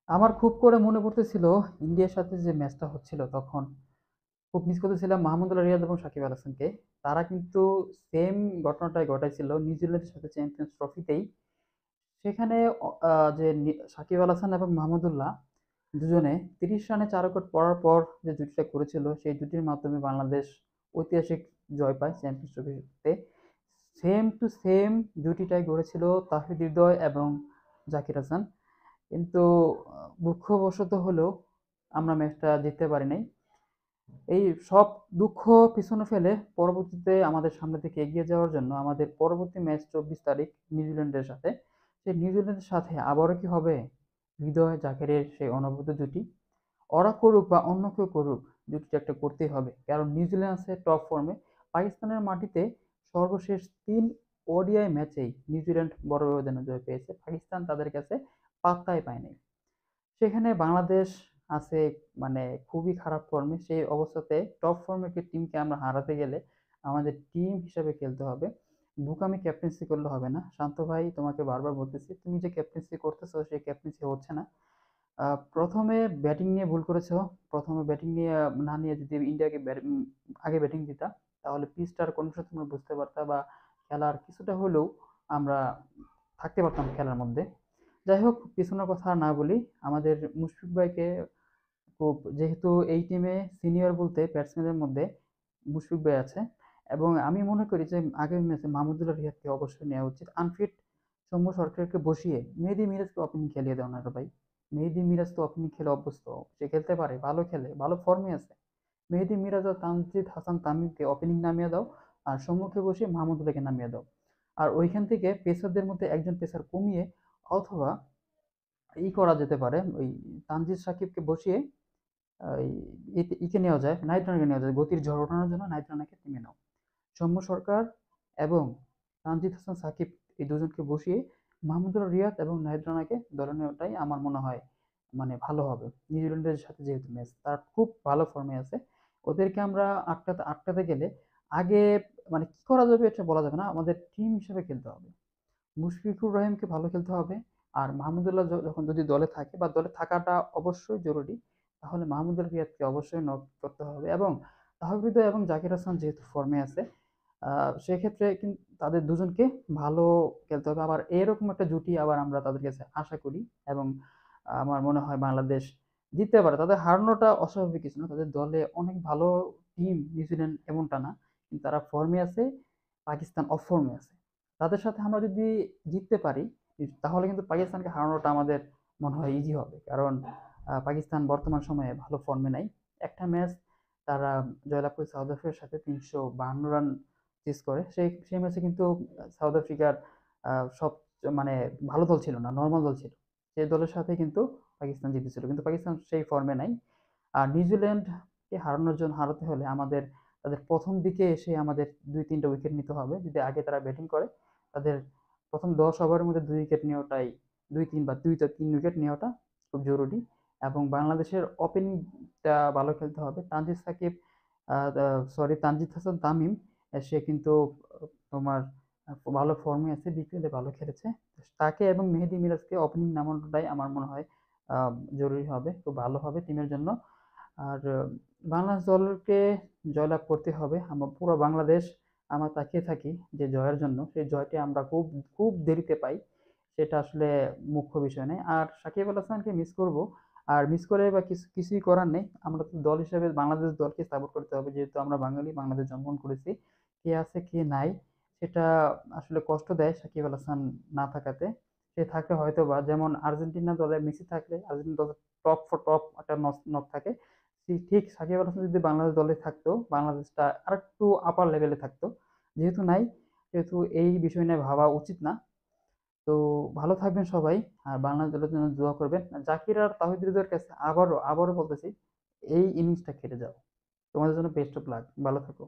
আমার খুব করে মনে পড়তেছিল ইন্ডিয়ার সাথে যে ম্যাচটা হচ্ছিল তখন খুব মিস করতেছিলাম মাহমুদুল্লাহ রিয়াদ এবং সাকিব আল হাসানকে। তারা কিন্তু সেম ঘটনাটাই ঘটাইছিল নিউজিল্যান্ডের সাথে চ্যাম্পিয়ন্স ট্রফিতেই। সেখানে যে সাকিব আল হাসান এবং মাহমুদুল্লাহ দুজনে 30 রানে 4 উইকেট পড়ার পর যে জুটিটা করেছিল সেই জুটির মাধ্যমে বাংলাদেশ ঐতিহাসিক জয় পায় চ্যাম্পিয়ন্স ট্রফিতে। সেম টু সেম জুটিটাই গড়েছিল তাহিদ হৃদয় এবং জাকির হাসান। কিন্তু দুঃখবশত হলেও আমরা ম্যাচটা জিততে পারি নাই। এই সব দুঃখ পিছনে ফেলে পরবর্তীতে আমাদের সামনে থেকে এগিয়ে যাওয়ার জন্য আমাদের পরবর্তী ম্যাচ 24 তারিখ নিউজিল্যান্ডের সাথে। সেই নিউজিল্যান্ডের সাথে আবারও কি হবে হৃদয় জাকেরের সেই অনবদ্য জুটি? ওরা করুক বা অন্য কেউ করুক, জুটিটা একটা করতেই হবে, কারণ নিউজিল্যান্ড আছে টপ ফর্মে। পাকিস্তানের মাটিতে সর্বশেষ 3 ওডিআই ম্যাচেই নিউজিল্যান্ড বড় ব্যবধানে জয় পেয়েছে, পাকিস্তান তাদের কাছে পাত্তাই পায়নি। সেখানে বাংলাদেশ আছে মানে খুবই খারাপ ফর্মে। সেই অবস্থাতে টপ ফর্মের একটি টিমকে আমরা হারাতে গেলে আমাদের টিম হিসাবে খেলতে হবে। বোকামি ক্যাপ্টেন্সি করলে হবে না। শান্ত ভাই, তোমাকে বারবার বলতেছি, তুমি যে ক্যাপ্টেন্সি করতেছো সেই ক্যাপ্টেন্সি হচ্ছে না। প্রথমে ব্যাটিং নিয়ে ভুল করেছো। প্রথমে ব্যাটিং নিয়ে না নিয়ে যদি ইন্ডিয়াকে আগে ব্যাটিং দিতা, তাহলে পিচটার কন্ডিশন তোমরা বুঝতে পারতা বা খেলার কিছুটা হলেও আমরা থাকতে পারতাম খেলার মধ্যে। যাই হোক, পিছনের কথা আর না বলি। আমাদের মুশফিক ভাইকে খুব, যেহেতু এই টিমে সিনিয়র বলতে ব্যাটসম্যানের মধ্যে মুশফিক ভাই আছে, এবং আমি মনে করি যে আগামী ম্যাচে মাহমুদুল্লাহ রিয়াদকে অবশ্যই নেওয়া উচিত। আনফিট সৌম্য সরকারকে বসিয়ে মেহেদী মিরাজকে ওপেনিং খেলিয়ে দেওয়া না রে ভাই। মেহেদী মিরাজ তো ওপেনিং খেলে অভ্যস্ত, সে খেলতে পারে, ভালো খেলে, ভালো ফর্মে আছে। মেহেদী মিরাজ আর তানজিদ হাসান তামিমকে ওপেনিং নামিয়ে দাও, আর সম্মুখে বসে মাহমুদুল্লাহকে নামিয়ে দাও। আর ওইখান থেকে পেসারদের মধ্যে একজন পেসার কমিয়ে, অথবা করা যেতে পারে, ওই তানজিদ সাকিবকে বসিয়ে ওই ইকে নেওয়া যায়, নাহিদ রানাকে নেওয়া যায়, গতির ঝড় ওঠানোর জন্য নাহিদ রানাকে টিমে নাও। সৌম্য সরকার এবং তানজিদ হাসান সাকিব, এই দুজনকে বসিয়ে মাহমুদুর রিয়াদ এবং নাহিদ রানাকে দলে নেওয়াটাই আমার মনে হয় মানে ভালো হবে। নিউজিল্যান্ডের সাথে যেহেতু ম্যাচ, তার খুব ভালো ফর্মে আছে, ওদেরকে আমরা আটকাতে আটকাতে গেলে আগে মানে কি করা যাবে এটা বলা যাবে না, আমাদের টিম হিসেবে খেলতে হবে। মুশফিকুর রহিমকে ভালো খেলতে হবে। আর মাহমুদুল্লাহ যখন যদি দলে থাকে বা দলে থাকাটা অবশ্যই জরুরি, তাহলে মাহমুদুল রিয়াদকে অবশ্যই নক করতে হবে। এবং তাহমিদ এবং জাকির হাসান যেহেতু ফর্মে আছে, সেক্ষেত্রে কিন্তু তাদের দুজনকে ভালো খেলতে হবে। আবার এরকম একটা জুটি আবার আমরা তাদের কাছে আশা করি। এবং আমার মনে হয় বাংলাদেশ জিততে পারে। তাদের হারানোটা অস্বাভাবিক কিছু না, তাদের দলে অনেক ভালো টিম নিউজিল্যান্ড এমনটা না, কিন্তু তারা ফর্মে আছে, পাকিস্তান অফ ফর্মে আছে। তাদের সাথে আমরা যদি জিততে পারি, তাহলে কিন্তু পাকিস্তানকে হারানোটা আমাদের মনে হয় ইজি হবে, কারণ পাকিস্তান বর্তমান সময়ে ভালো ফর্মে নাই। একটা ম্যাচ তারা জয়লাভ করে সাউথ আফ্রিকার সাথে, 352 রান চেস করে। সেই সেই ম্যাচে কিন্তু সাউথ আফ্রিকার সব মানে ভালো দল ছিল না, নর্মাল দল ছিল। সেই দলের সাথে কিন্তু পাকিস্তান জিতেছিল, কিন্তু পাকিস্তান সেই ফর্মে নাই। আর নিউজিল্যান্ডকে হারানোর জন্য, হারাতে হলে আমাদের তাদের প্রথম দিকে এসে আমাদের 2-3টা উইকেট নিতে হবে। যদি আগে তারা ব্যাটিং করে, তাদের প্রথম 10 ওভারের মধ্যে 2 উইকেট নেওয়াটাই, 2-3 বা 2-3 উইকেট নেওয়াটা খুব জরুরি। এবং বাংলাদেশের ওপেনিংটা ভালো খেলতে হবে। তানজিদ সাকিব, সরি, তানজিদ হাসান তামিম, সে কিন্তু তোমার ভালো ফর্মে আছে, বিপিএলে ভালো খেলেছে। তাকে এবং মেহেদী মিরাজকে ওপেনিং নামানোটাই আমার মনে হয় জরুরি হবে, খুব ভালো হবে টিমের জন্য। আর বাংলাদেশ দলকে জয়লাভ করতে হবে। আমরা পুরো বাংলাদেশ আমরা তাকিয়ে থাকি যে জয়ের জন্য, সেই জয়টি আমরা খুব খুব দেরিতে পাই। সেটা আসলে মুখ্য বিষয় নয়। আর সাকিব আল হাসানকে মিস করব। আর মিস করে বা কিছুই করার নেই, আমরা তো দল হিসেবে বাংলাদেশ দলকে সাপোর্ট করতে হবে, যেহেতু আমরা বাঙালি, বাংলাদেশ জন্মগ্রহণ করেছি। কে আছে কে নাই সেটা আসলে কষ্ট দেয় সাকিব আল হাসান না থাকাতে। সে থাকলে হয়তো বা, যেমন আর্জেন্টিনা দলে মেসি থাকলে আর্জেন্টিনা দলে টপ ফর টপ একটা নক থাকে, ঠিক সাকিব আল হাসান যদি বাংলাদেশ দলে থাকতো, বাংলাদেশটা আরেকটু আপার লেভেলে থাকতো। যেহেতু নাই, সেহেতু এই বিষয় নিয়ে ভাবা উচিত না। তো ভালো থাকবেন সবাই। আর বাংলাদেশ দলের জন্য দোয়া করবেন। জাকির আর তাহিদ হৃদয়ের কাছে আবারও আবারও বলতেছি, এই ইনিংসটা খেলে যাও। তোমাদের জন্য বেস্ট অফ লাক, ভালো থাকো।